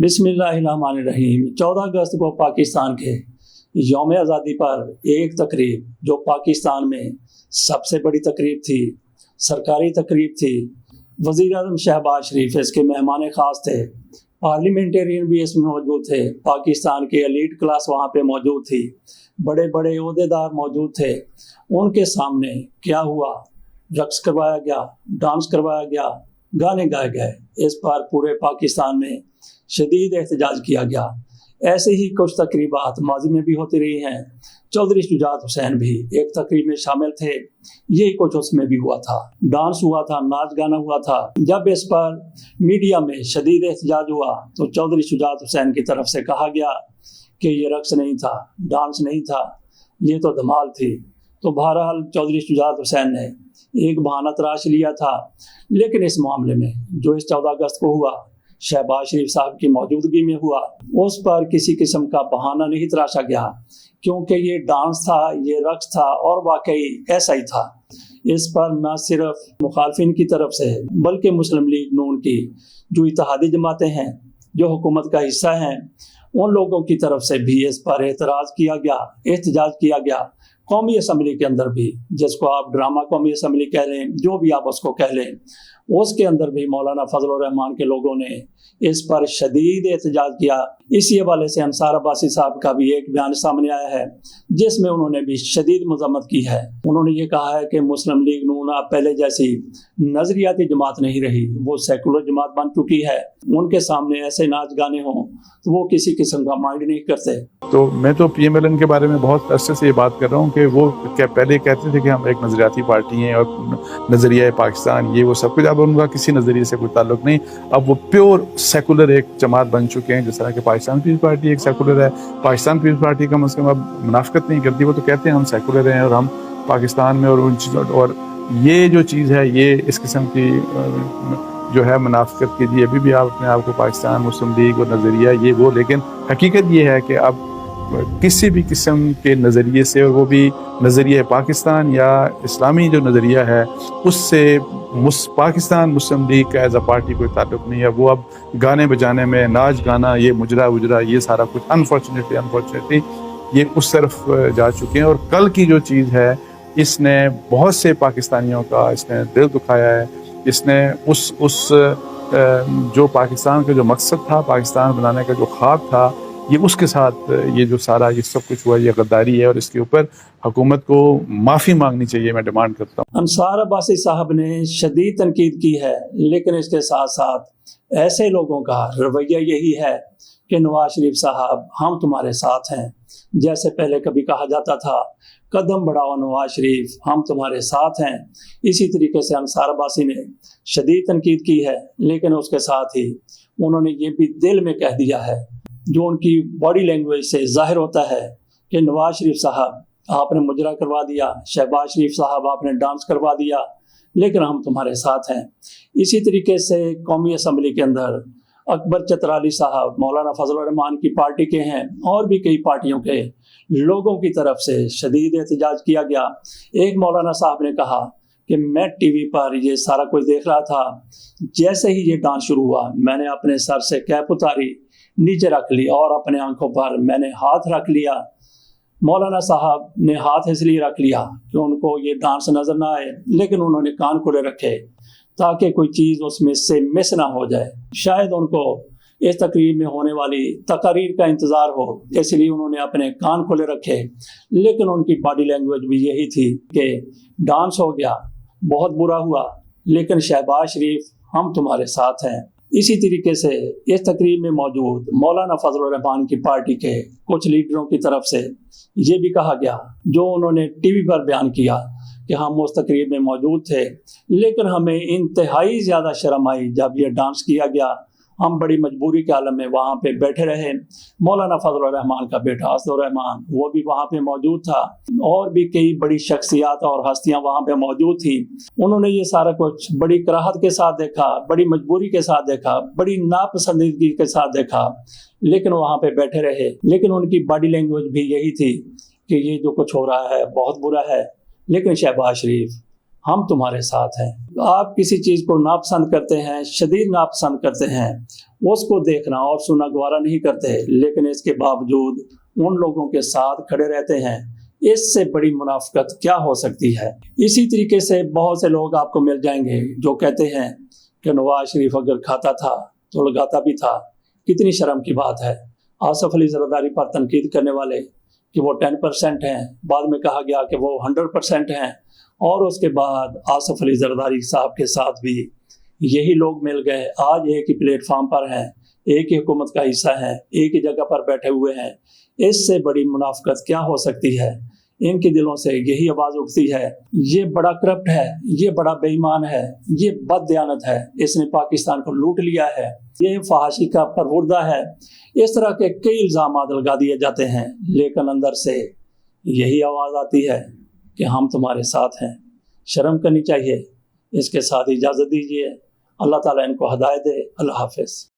बिस्मिल्लाहिर्रहमानिर्रहीम। 14 अगस्त को पाकिस्तान के यौम आज़ादी पर एक तकरीब जो पाकिस्तान में सबसे बड़ी तकरीब थी, सरकारी तकरीब थी, वज़ीर-ए-आज़म शहबाज शरीफ इसके मेहमान ख़ास थे, पार्लियामेंटेरियन भी इसमें मौजूद थे, पाकिस्तान की एलीट क्लास वहाँ पे मौजूद थी, बड़े बड़े ओहदेदार मौजूद थे। उनके सामने क्या हुआ? रक्स करवाया गया, डांस करवाया गया, गाने गाए गए। इस पर पूरे पाकिस्तान में शदीद एहतजाज किया गया। ऐसे ही कुछ तकरीबात माजी में भी होती रही हैं। चौधरी शुजात हुसैन भी एक तकरीब में शामिल थे, यही कुछ उसमें भी हुआ था, डांस हुआ था, नाच गाना हुआ था। जब इस पर मीडिया में शदीद एहतजाज हुआ तो चौधरी शुजात हुसैन की तरफ से कहा गया कि ये रक्स नहीं था, डांस नहीं था, ये तो धमाल थी। तो बहरहाल चौधरी शुजात हुसैन ने एक बहाना तराश लिया था, लेकिन इस मामले में जो इस 14 अगस्त को हुआ, शहबाज शरीफ साहब की मौजूदगी में हुआ, उस पर किसी किस्म का बहाना नहीं तराशा गया, क्योंकि ये डांस था, ये रक्स था और वाकई ऐसा ही था। इस पर न सिर्फ मुखालफिन की तरफ से बल्कि मुस्लिम लीग नून की जो इत्तेहादी जमातें हैं, जो हुकूमत का हिस्सा हैं, उन लोगों की तरफ से भी इस पर एतराज़ किया गया, एहतजाज किया गया। कौमी असम्बली के अंदर भी, जिसको आप ड्रामा कौमी असम्बली कह लें, जो भी आप उसको कह लें, उसके अंदर भी मौलाना फजल रहमान के लोगों ने इस पर शदीद एहतजाज किया। इसी हवाले से अंसार अब्बासी साहब का भी एक बयान सामने आया है, जिसमें उन्होंने भी शदीद मजम्मत की है। उन्होंने ये कहा है कि मुस्लिम लीग नून अब पहले जैसी नजरियाती जमात नहीं रही, वो सेकुलर जमात बन चुकी है। उनके सामने ऐसे नाच गाने हों तो वो किसी किस्म का माइंड नहीं करते। तो मैं तो PMLN के बारे में बहुत अरसे से ये बात कर रहा हूँ कि वो क्या पहले कहते थे कि हम एक नजरियाती पार्टी हैं और नजरिया पाकिस्तान, ये वो सब कुछ। अब उनका किसी नजरिए से कोई ताल्लुक नहीं, अब वो प्योर सेकुलर एक जमात बन चुके हैं। जिस तरह के पाकिस्तान पीपल्स पार्टी एक सेकुलर है, पाकिस्तान पीपल्स पार्टी कम से कम अब मुनाफिकत नहीं करती, वो तो कहते हैं हम सेकुलर हैं और हम पाकिस्तान में और ये जो चीज़ है, ये इस किस्म की जो है मुनाफिकत कीजिए। अभी भी आप अपने आप को पाकिस्तान, मुस्लिम लीग और नज़रिया ये वो, लेकिन हकीकत ये है कि अब किसी भी किस्म के नज़रिए से, और वो भी नज़रिया पाकिस्तान या इस्लामी जो नज़रिया है, उससे पाकिस्तान मुस्लिम लीग का एज अ पार्टी कोई ताल्लुक नहीं है। वो अब गाने बजाने में, नाच गाना, ये मुजरा उजरा, ये सारा कुछ अनफॉर्चुनेटली ये उस तरफ जा चुके हैं। और कल की जो चीज़ है, इसने बहुत से पाकिस्तानियों का इसने दिल दुखाया है। इसने उस जो पाकिस्तान का जो मकसद था, पाकिस्तान बनाने का जो ख्वाब था, ये उसके साथ ये जो सारा ये सब कुछ हुआ, ये गद्दारी है और इसके ऊपर हुकूमत को माफ़ी मांगनी चाहिए, मैं डिमांड करता हूँ। अंसार अब्बासी साहब ने शदीद तनकीद की है, लेकिन इसके साथ साथ ऐसे लोगों का रवैया यही है कि नवाज शरीफ साहब हम तुम्हारे साथ हैं। जैसे पहले कभी कहा जाता था, कदम बढ़ाओ नवाज शरीफ, हम तुम्हारे साथ हैं। इसी तरीके से अंसार अब्बासी ने शदीद तनकीद की है, लेकिन उसके साथ ही उन्होंने ये भी दिल में कह दिया है, जो उनकी बॉडी लैंग्वेज से जाहिर होता है, कि नवाज शरीफ साहब आपने मुजरा करवा दिया, शहबाज शरीफ साहब आपने डांस करवा दिया, लेकिन हम तुम्हारे साथ हैं। इसी तरीके से कौमी असम्बली के अंदर अकबर चतराली साहब मौलाना फजल रहमान की पार्टी के हैं, और भी कई पार्टियों के लोगों की तरफ से शदीद एहतजाज किया गया। एक मौलाना साहब ने कहा कि मैं टीवी पर ये सारा कुछ देख रहा था, जैसे ही ये डांस शुरू हुआ, मैंने अपने सर से कैप उतारी, नीचे रख ली और अपने आंखों पर मैंने हाथ रख लिया। मौलाना साहब ने हाथ इसलिए रख लिया कि उनको ये डांस नजर ना आए, लेकिन उन्होंने कान खुले रखे ताकि कोई चीज़ उसमें से मिस ना हो जाए। शायद उनको इस तकरीब में होने वाली तकारीर का इंतज़ार हो, इसलिए उन्होंने अपने कान खुले रखे, लेकिन उनकी बॉडी लैंग्वेज भी यही थी कि डांस हो गया, बहुत बुरा हुआ, लेकिन शहबाज शरीफ हम तुम्हारे साथ हैं। इसी तरीके से इस तकरीब में मौजूद मौलाना फजल रहमान की पार्टी के कुछ लीडरों की तरफ से ये भी कहा गया, जो उन्होंने टीवी पर बयान किया कि हम उस तकरीब में मौजूद थे, लेकिन हमें इंतहाई ज़्यादा शर्म आई जब यह डांस किया गया। हम बड़ी मजबूरी के आलम में वहाँ पे बैठे रहे। मौलाना फजल रहमान का बेटा असदुर रहमान वो भी वहाँ पे मौजूद था, और भी कई बड़ी शख्सियात और हस्तियाँ वहाँ पे मौजूद थी। उन्होंने ये सारा कुछ बड़ी कराहत के साथ देखा, बड़ी मजबूरी के साथ देखा, बड़ी नापसंदीदगी के साथ देखा, लेकिन वहाँ पे बैठे रहे। लेकिन उनकी बॉडी लैंग्वेज भी यही थी कि ये जो कुछ हो रहा है बहुत बुरा है, लेकिन शहबाज शरीफ हम तुम्हारे साथ हैं। आप किसी चीज़ को नापसंद करते हैं, शदीद नापसंद करते हैं, उसको देखना और सुनना गवारा नहीं करते, लेकिन इसके बावजूद उन लोगों के साथ खड़े रहते हैं। इससे बड़ी मुनाफिकत क्या हो सकती है। इसी तरीके से बहुत से लोग आपको मिल जाएंगे जो कहते हैं कि नवाज शरीफ अगर खाता था तो लगाता भी था। कितनी शर्म की बात है। आसिफ अली जरदारी पर तनकीद करने वाले कि वो 10% हैं, बाद में कहा गया कि वो 100% हैं, और उसके बाद आसिफ अली जरदारी साहब के साथ भी यही लोग मिल गए। आज एक ही प्लेटफार्म पर हैं, एक ही हुकूमत का हिस्सा है, एक ही जगह पर बैठे हुए हैं। इससे बड़ी मुनाफिकत क्या हो सकती है। इनके दिलों से यही आवाज़ उठती है, ये बड़ा करप्ट है, ये बड़ा बेईमान है, ये बददियानत है, इसने पाकिस्तान को लूट लिया है, ये फहाशी का परवुर्दा है। इस तरह के कई इल्ज़ाम लगा दिए जाते हैं, लेकिन अंदर से यही आवाज़ आती है कि हम तुम्हारे साथ हैं। शर्म करनी चाहिए। इसके साथ इजाज़त दीजिए। अल्लाह ताला इनको हदायत दे। अल्लाह हाफ़िज़।